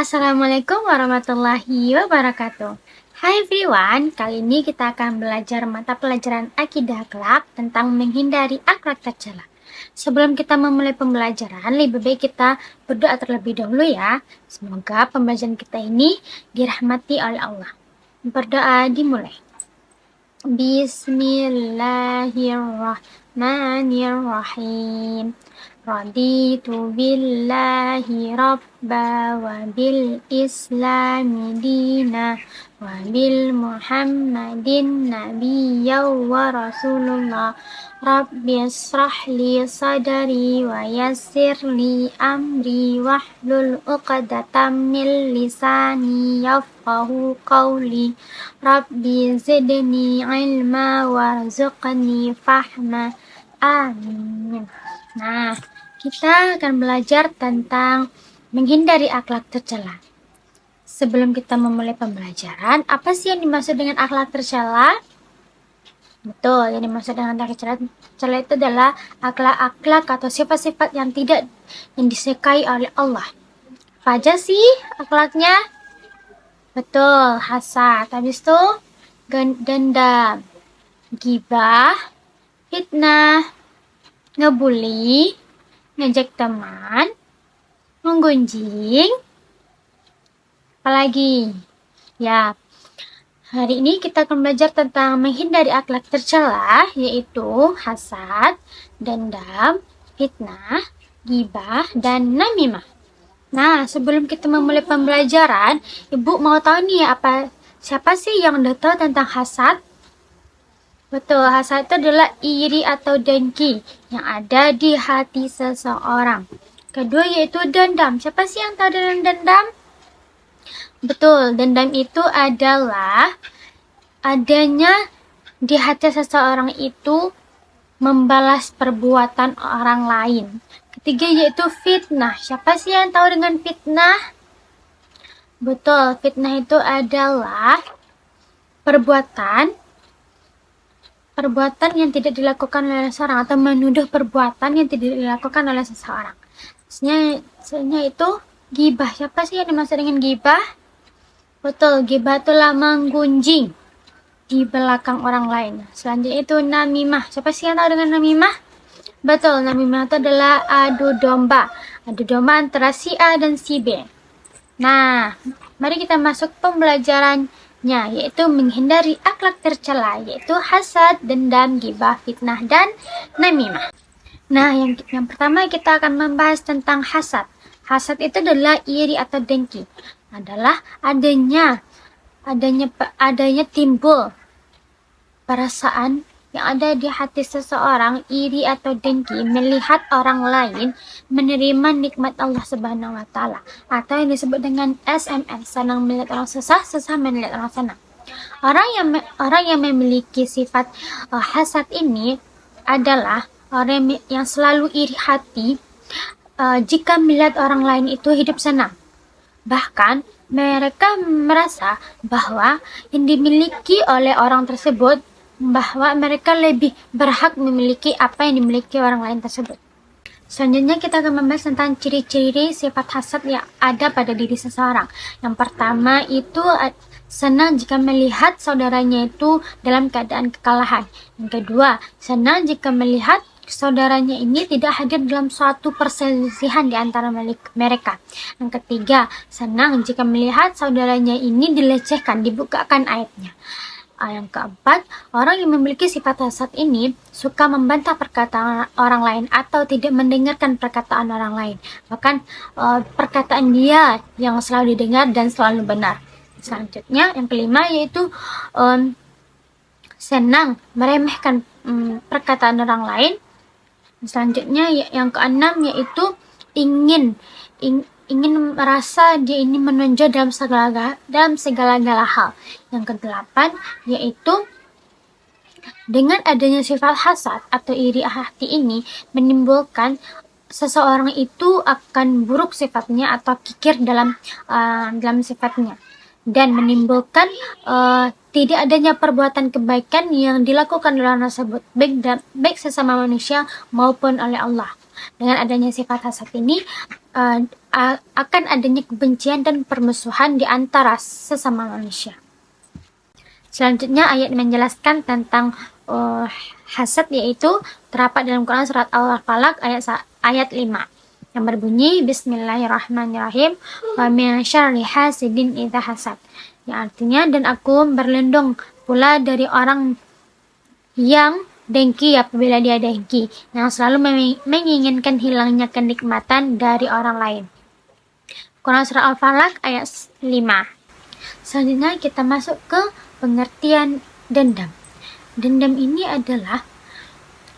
Assalamualaikum warahmatullahi wabarakatuh. Hai everyone, kali ini kita akan belajar mata pelajaran akidah akhlak tentang menghindari akhlak tercela. Sebelum kita memulai pembelajaran, lebih baik kita berdoa terlebih dahulu ya. Semoga pembelajaran kita ini dirahmati oleh Allah. Berdoa dimulai. Bismillahirrahmanirrahim. Raditu billahi rabba wa bil islami dina wa bil muhammadin nabiyya wa rasulullah. Rabbi israh li sadari wa yassir li amri wahlul uqdatam min lisani yafqahu qawli. Rabbi zidni ilma warzuqni fahma. Amin. Nah, kita akan belajar tentang menghindari akhlak tercela. Sebelum kita memulai pembelajaran, apa sih yang dimaksud dengan akhlak tercela? Betul, yang dimaksud dengan akhlak tercela itu adalah akhlak-akhlak atau sifat-sifat yang disukai oleh Allah. Apa aja sih akhlaknya? Betul, hasad. Habis itu dendam, gibah, fitnah, ngebully, ngejek teman, menggunjing, apalagi? Ya, hari ini kita akan belajar tentang menghindari akhlak tercela, yaitu hasad, dendam, fitnah, gibah, dan namimah. Nah, sebelum kita memulai pembelajaran, Ibu mau tahu nih siapa sih yang udah tahu tentang hasad? Betul, hasad itu adalah iri atau dengki yang ada di hati seseorang. Kedua yaitu dendam. Siapa sih yang tahu dengan dendam? Betul, dendam itu adalah adanya di hati seseorang itu membalas perbuatan orang lain. Ketiga yaitu fitnah. Siapa sih yang tahu dengan fitnah? Betul, fitnah itu adalah perbuatan yang tidak dilakukan oleh seseorang atau menuduh perbuatan yang tidak dilakukan oleh seseorang. Sebenarnya itu gibah. Siapa sih yang dimaksud dengan gibah? Betul, gibah itulah menggunjing di belakang orang lain. Selanjutnya itu namimah. Siapa sih yang tahu dengan namimah? Betul, namimah itu adalah adu domba. Adu domba antara si A dan si B. Nah, mari kita masuk pembelajarannya, yaitu menghindari akhlak tercela, yaitu hasad, dendam, gibah, fitnah, dan namimah. Nah, yang pertama kita akan membahas tentang hasad. Hasad itu adalah iri atau dengki. Adalah adanya timbul perasaan yang ada di hati seseorang, iri atau dengki melihat orang lain menerima nikmat Allah Subhanahu wa taala, atau yang disebut dengan SMN, senang melihat orang susah, susah melihat orang senang. Orang yang memiliki sifat hasad ini adalah orang yang selalu iri hati jika melihat orang lain itu hidup senang. Bahkan mereka merasa bahwa yang dimiliki oleh orang tersebut, bahwa mereka lebih berhak memiliki apa yang dimiliki orang lain tersebut. Selanjutnya kita akan membahas tentang ciri-ciri sifat hasad yang ada pada diri seseorang. Yang pertama itu senang jika melihat saudaranya itu dalam keadaan kekalahan. Yang kedua, senang jika melihat saudaranya ini tidak hadir dalam suatu perselisihan di antara mereka. Yang ketiga, senang jika melihat saudaranya ini dilecehkan, dibukakan aibnya. Yang keempat, orang yang memiliki sifat hasad ini suka membantah perkataan orang lain atau tidak mendengarkan perkataan orang lain. Bahkan perkataan dia yang selalu didengar dan selalu benar. Selanjutnya, yang kelima yaitu senang meremehkan perkataan orang lain. Selanjutnya yang keenam yaitu ingin merasa dia ini menonjol dalam segala hal. Yang kedelapan yaitu dengan adanya sifat hasad atau iri hati ini menimbulkan seseorang itu akan buruk sifatnya atau kikir dalam sifatnya, dan menimbulkan tidak adanya perbuatan kebaikan yang dilakukan oleh orang tersebut, baik sesama manusia maupun oleh Allah. Dengan adanya sifat hasad ini akan adanya kebencian dan permusuhan di antara sesama manusia. Selanjutnya ayat menjelaskan tentang hasad, yaitu terdapat dalam Quran surat Al-Falaq ayat 5 yang berbunyi Bismillahirrahmanirrahim wa min syarri hasidin idza hasad. Ya, artinya dan aku berlindung pula dari orang yang dengki apabila dia dengki, yang selalu menginginkan hilangnya kenikmatan dari orang lain. Quran surah Al-Falaq ayat 5. Selanjutnya kita masuk ke pengertian dendam. Dendam ini adalah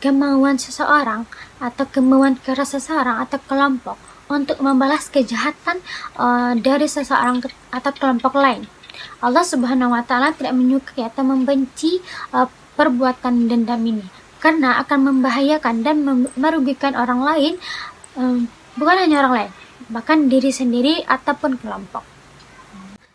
kemauan seseorang atau kemauan keras seseorang atau kelompok untuk membalas kejahatan dari seseorang atau kelompok lain. Allah Subhanahu wa taala tidak menyukai atau membenci perbuatan dendam ini karena akan membahayakan dan merugikan orang lain, bukan hanya orang lain, bahkan diri sendiri ataupun kelompok.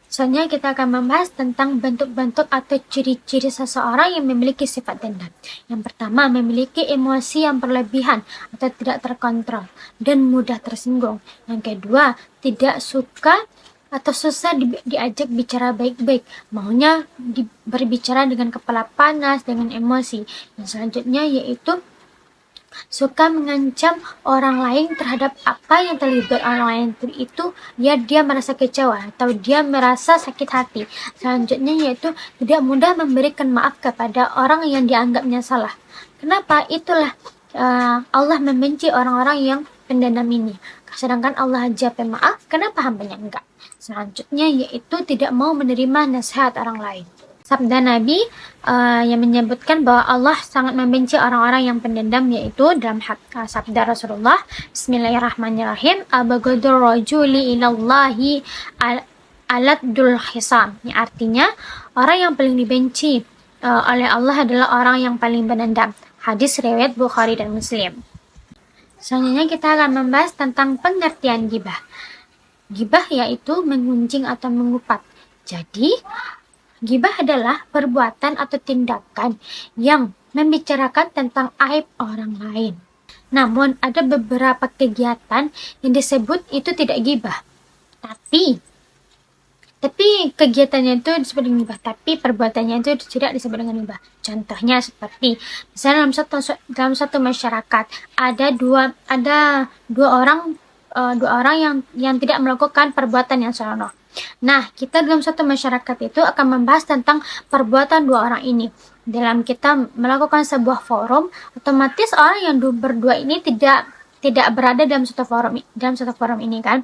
Selanjutnya kita akan membahas tentang bentuk-bentuk atau ciri-ciri seseorang yang memiliki sifat dendam. Yang pertama, memiliki emosi yang berlebihan atau tidak terkontrol dan mudah tersinggung. Yang kedua, tidak suka atau susah diajak bicara baik-baik, maunya berbicara dengan kepala panas, dengan emosi. Yang selanjutnya yaitu suka mengancam orang lain terhadap apa yang terlibat orang lain itu, dia merasa kecewa atau dia merasa sakit hati. Selanjutnya yaitu tidak mudah memberikan maaf kepada orang yang dianggapnya salah. Kenapa? Itulah Allah membenci orang-orang yang pendendam ini. Sedangkan Allah aja pemaaf, kenapa hambanya enggak? Selanjutnya yaitu tidak mau menerima nasihat orang lain. Sabda Nabi yang menyebutkan bahwa Allah sangat membenci orang-orang yang pendendam, yaitu dalam sabda Rasulullah Bismillahirrahmanirrahim abghadul rajuli ilallahi aladul hisam, yang artinya orang yang paling dibenci oleh Allah adalah orang yang paling pendendam. Hadis riwayat Bukhari dan Muslim. Selanjutnya kita akan membahas tentang pengertian ghibah. Ghibah yaitu mengunjing atau mengupat. Jadi ghibah adalah perbuatan atau tindakan yang membicarakan tentang aib orang lain. Namun ada beberapa kegiatan yang disebut itu tidak ghibah. Tapi kegiatannya itu disebut dengan ghibah, tapi perbuatannya itu tidak disebut dengan ghibah. Contohnya seperti misalnya dalam satu masyarakat ada dua orang yang tidak melakukan perbuatan yang senonoh. Nah, kita dalam satu masyarakat itu akan membahas tentang perbuatan dua orang ini. Dalam kita melakukan sebuah forum, otomatis orang yang berdua ini tidak berada dalam satu forum ini kan.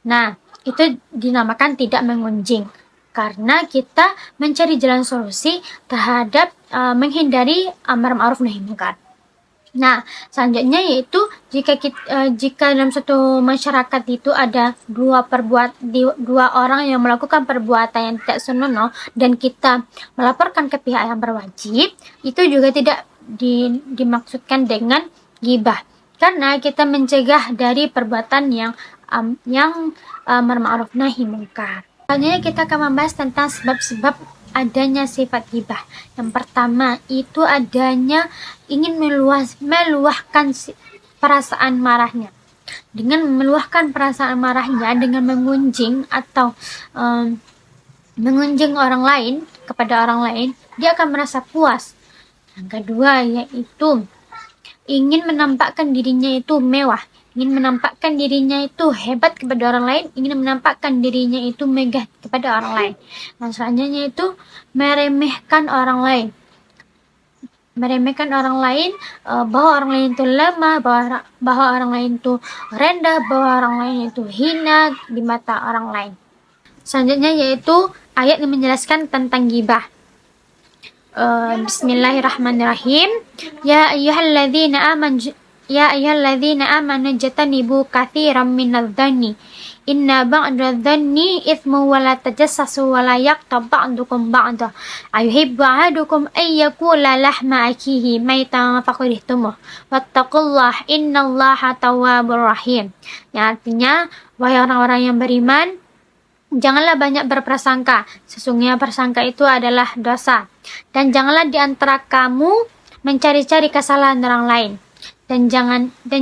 Nah, itu dinamakan tidak mengunjing. Karena kita mencari jalan solusi terhadap menghindari amar ma'ruf nahi munkar. Nah, selanjutnya yaitu jika dalam satu masyarakat itu ada dua orang yang melakukan perbuatan yang tidak senonoh dan kita melaporkan ke pihak yang berwajib, itu juga tidak dimaksudkan dengan ghibah, karena kita mencegah dari perbuatan yang amar ma'ruf nahi munkar. Selanjutnya kita akan membahas tentang sebab-sebab adanya sifat ghibah. Yang pertama itu adanya ingin meluahkan perasaan marahnya. Dengan meluahkan perasaan marahnya dengan mengunjing atau mengunjing orang lain kepada orang lain, dia akan merasa puas. Yang kedua yaitu ingin menampakkan dirinya itu mewah, ingin menampakkan dirinya itu hebat kepada orang lain, ingin menampakkan dirinya itu megah kepada orang lain. Dan selanjutnya itu meremehkan orang lain. Bahwa orang lain itu lemah, bahwa orang lain itu rendah, bahwa orang lain itu hina di mata orang lain. Selanjutnya yaitu ayat yang menjelaskan tentang ghibah. Bismillahirrahmanirrahim. Ya ayyuhalladzina amanu jatanibu katsiran minadh-dhanni inna ba'dadh-dhanni itsmu wa la tajassasu wa la yaqtab ba'dukum ba'da ayuhibbu ahadukum ay yakula lahma akihi maitan faqrihtumuh wattaqullaha innallaha tawwabur rahim. Yang artinya, wahai orang-orang yang beriman, janganlah banyak berprasangka, sesungguhnya prasangka itu adalah dosa, dan janganlah di antara kamu mencari-cari kesalahan orang lain, dan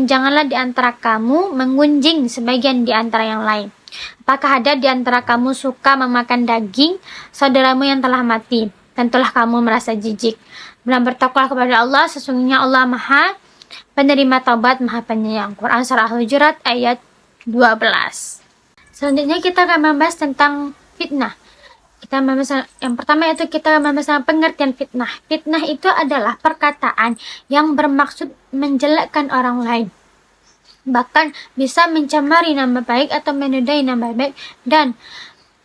janganlah di antara kamu menggunjing sebagian di antara yang lain. Apakah ada di antara kamu suka memakan daging saudaramu yang telah mati? Tentulah kamu merasa jijik. Dan bertakwalah kepada Allah, sesungguhnya Allah Maha Penerima Taubat, Maha Penyayang. Quran Surah Al-Hujurat ayat 12. Selanjutnya kita akan membahas tentang fitnah. Yang pertama itu kita membahas pengertian fitnah. Fitnah itu adalah perkataan yang bermaksud menjelekkan orang lain, bahkan bisa mencemari nama baik atau menodai nama baik dan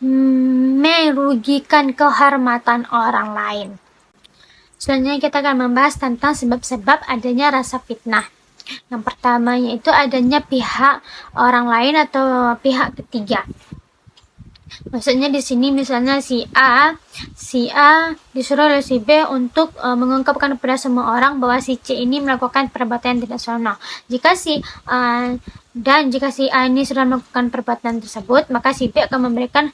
merugikan kehormatan orang lain. Selanjutnya kita akan membahas tentang sebab-sebab adanya rasa fitnah. Yang pertama yaitu adanya pihak orang lain atau pihak ketiga. Maksudnya di sini misalnya si A disuruh oleh si B untuk mengungkapkan kepada semua orang bahwa si C ini melakukan perbuatan yang tidak senonoh. Jika si A ini sudah melakukan perbuatan tersebut, maka si B akan memberikan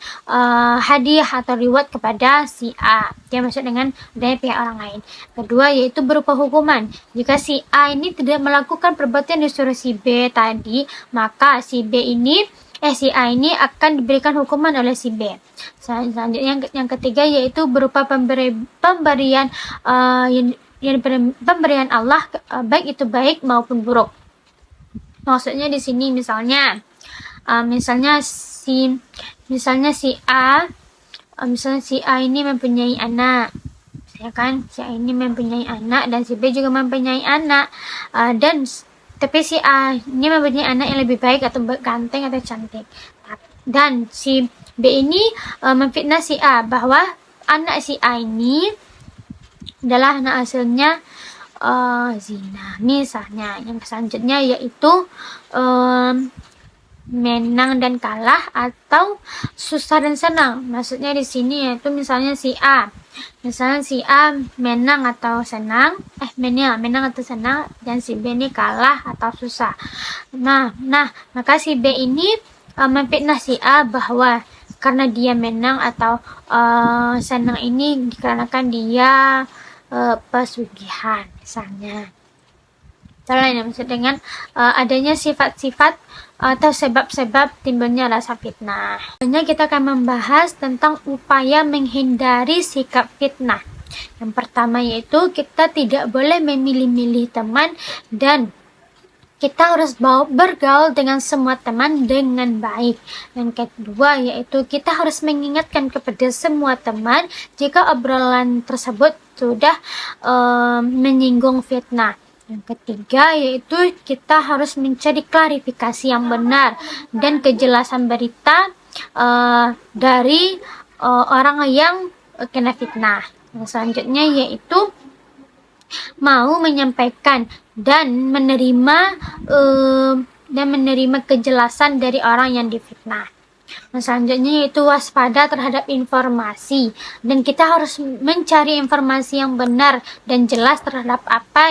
hadiah atau reward kepada si A. Dia maksud dengan adanya pihak orang lain. Kedua yaitu berupa hukuman. Jika si A ini tidak melakukan perbuatan yang disuruh si B tadi, maka si A ini akan diberikan hukuman oleh si B. Selanjutnya yang ketiga yaitu berupa pemberian Allah, baik itu baik maupun buruk. Maksudnya di sini misalnya si A ini mempunyai anak, ya kan? Si A ini mempunyai anak dan si B juga mempunyai anak, tapi si A ini mempunyai anak yang lebih baik atau ganteng atau cantik. Dan si B ini memfitnah si A bahwa anak si A ini adalah anak hasilnya zina misalnya. Yang selanjutnya yaitu menang dan kalah atau susah dan senang. Maksudnya di sini yaitu misalnya si A menang atau senang, dan si B ini kalah atau susah. Nah, maka si B ini memfitnah si A bahwa karena dia menang atau senang ini dikarenakan dia pesugihan misalnya. Lain yang maksud dengan adanya sifat-sifat atau sebab-sebab timbulnya rasa fitnah. Selanjutnya kita akan membahas tentang upaya menghindari sikap fitnah. Yang pertama yaitu kita tidak boleh memilih-milih teman dan kita harus bergaul dengan semua teman dengan baik. Dan kedua yaitu kita harus mengingatkan kepada semua teman jika obrolan tersebut sudah menyinggung fitnah. Yang ketiga yaitu kita harus mencari klarifikasi yang benar dan kejelasan berita dari orang yang kena fitnah. Yang selanjutnya yaitu mau menyampaikan dan menerima kejelasan dari orang yang difitnah. Nah, selanjutnya yaitu waspada terhadap informasi dan kita harus mencari informasi yang benar dan jelas terhadap apa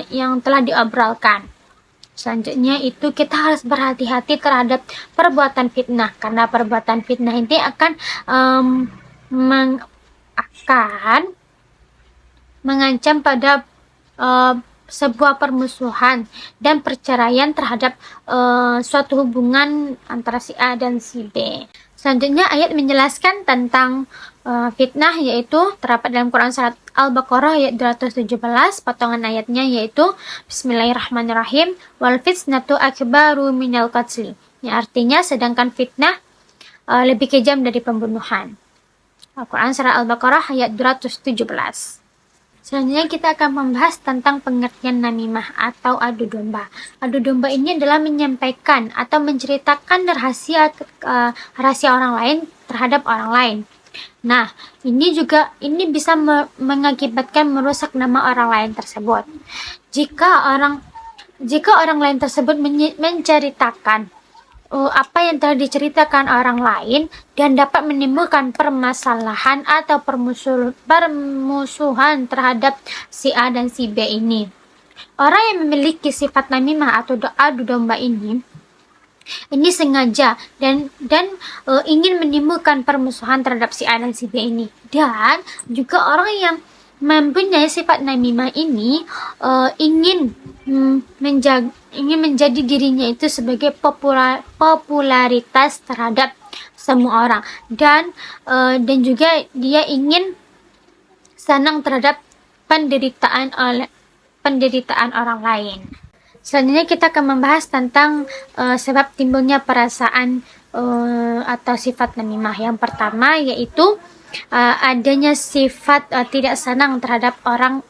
yang telah diobrolkan. Selanjutnya itu kita harus berhati-hati terhadap perbuatan fitnah karena perbuatan fitnah ini akan mengancam pada sebuah permusuhan dan perceraian terhadap suatu hubungan antara si A dan si B. Selanjutnya ayat menjelaskan tentang fitnah yaitu terdapat dalam Quran surat Al-Baqarah ayat 217, potongan ayatnya yaitu Bismillahirrahmanirrahim wal fitnatu akbaru minal qatli. Yang artinya sedangkan fitnah lebih kejam dari pembunuhan. Al-Quran surah Al-Baqarah ayat 217. Selanjutnya kita akan membahas tentang pengertian namimah atau adu domba. Adu domba ini adalah menyampaikan atau menceritakan rahasia orang lain terhadap orang lain. Nah, ini bisa mengakibatkan merusak nama orang lain tersebut. Jika orang lain tersebut menceritakan apa yang telah diceritakan orang lain dan dapat menimbulkan permasalahan atau permusuhan terhadap si A dan si B ini. Orang yang memiliki sifat namimah atau adu domba ini sengaja dan ingin menimbulkan permusuhan terhadap si A dan si B ini. Dan juga orang yang mempunyai sifat namimah ini ingin menjadi dirinya itu sebagai popularitas terhadap semua orang, dan juga dia ingin senang terhadap penderitaan orang lain. Selanjutnya kita akan membahas tentang sebab timbulnya perasaan atau sifat namimah. Yang pertama yaitu adanya sifat tidak senang terhadap orang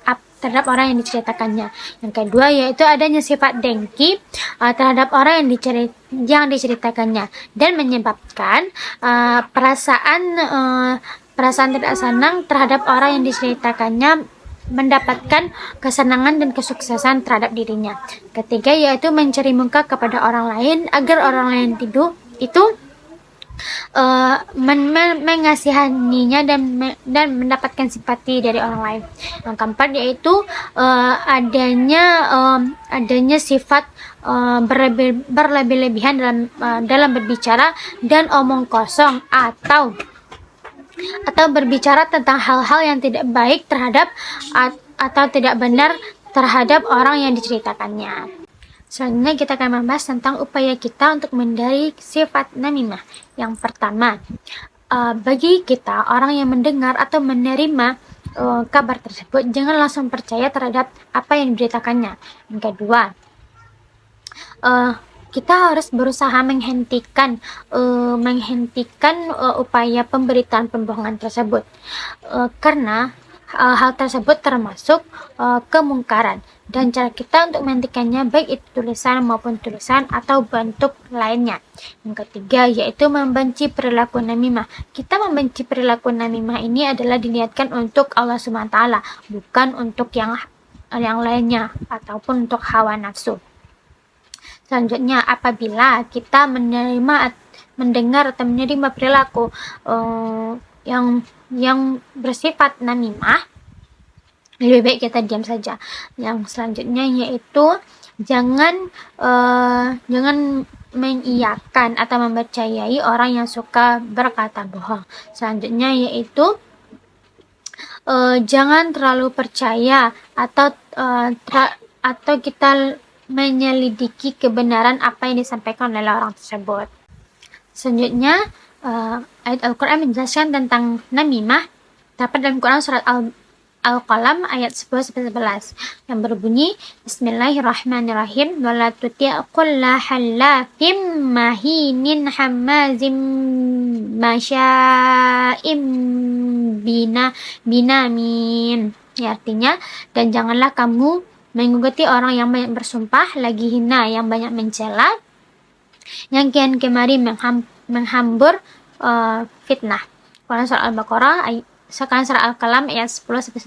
yang diceritakannya. Yang kedua yaitu adanya sifat dengki terhadap orang yang diceritakannya, dan menyebabkan perasaan tidak senang terhadap orang yang diceritakannya mendapatkan kesenangan dan kesuksesan terhadap dirinya. Ketiga yaitu mencari muka kepada orang lain agar orang lain itu mengasihaninya dan mendapatkan simpati dari orang lain. Yang keempat yaitu adanya sifat berlebih-lebihan dalam berbicara dan omong kosong atau berbicara tentang hal-hal yang tidak baik terhadap atau tidak benar terhadap orang yang diceritakannya. Selanjutnya kita akan membahas tentang upaya kita untuk menghindari sifat namimah. Yang pertama, bagi kita orang yang mendengar atau menerima kabar tersebut, jangan langsung percaya terhadap apa yang diberitakannya. Yang kedua, kita harus berusaha menghentikan upaya pemberitaan pembohongan tersebut, karena hal tersebut termasuk kemungkaran, dan cara kita untuk menghentikannya baik itu tulisan maupun tulisan atau bentuk lainnya. Yang ketiga yaitu membenci perilaku namimah. Kita membenci perilaku namimah ini adalah diniatkan untuk Allah SWT, bukan untuk yang lainnya ataupun untuk hawa nafsu. Selanjutnya, apabila kita mendengar atau menerima perilaku yang bersifat namimah, lebih baik kita diam saja. Yang selanjutnya yaitu jangan mengiyakan atau mempercayai orang yang suka berkata bohong. Selanjutnya yaitu jangan terlalu percaya atau kita menyelidiki kebenaran apa yang disampaikan oleh orang tersebut. Selanjutnya, ayat Al-Quran menjelaskan tentang namimah terdapat dalam Quran surat Al-Qalam ayat 10-11 yang berbunyi, Bismillahirrahmanirrahim, wala tuti' kulla hallafim mahinin hammazim masya'im binamin. Ya, artinya, dan janganlah kamu mengikuti orang yang banyak bersumpah, lagi hina, yang banyak mencela, yang kian kemari menghambur fitnah. Quran surah Al-Baqarah sekarang surah Al-Qalam ayat 10-11.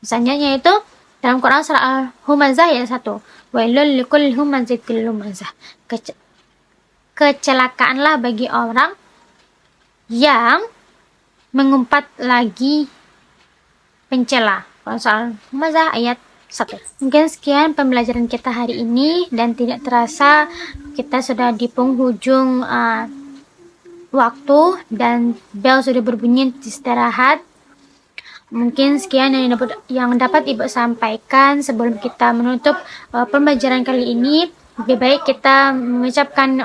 Misalnya yaitu dalam Quran surah Al-Humazah ayat 1, wailul likulli humazatil lumazah, kecelakaanlah bagi orang yang mengumpat lagi pencela. Quran surah Al-Humazah ayat 1. Mungkin sekian pembelajaran kita hari ini, dan tidak terasa kita sudah di penghujung waktu dan bel sudah berbunyi istirahat. Mungkin sekian yang dapat Ibu sampaikan sebelum kita menutup pembelajaran kali ini. Lebih baik kita mengucapkan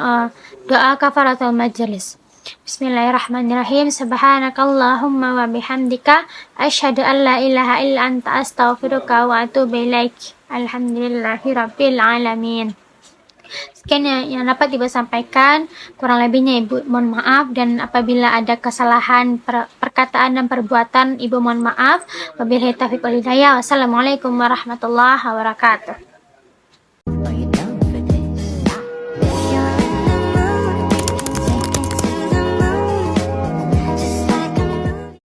doa kafaratul majelis. Bismillahirrahmanirrahim. Subhanakallahumma wa bihamdika asyhadu an la ilaha illa anta astaghfiruka wa atubu ilaik. Alhamdulillahirabbil alamin. Sekian yang dapat Ibu sampaikan, kurang lebihnya Ibu mohon maaf, dan apabila ada kesalahan perkataan dan perbuatan Ibu mohon maaf. Wabillahi taufiq wal hidayah. Wassalamualaikum warahmatullahi wabarakatuh.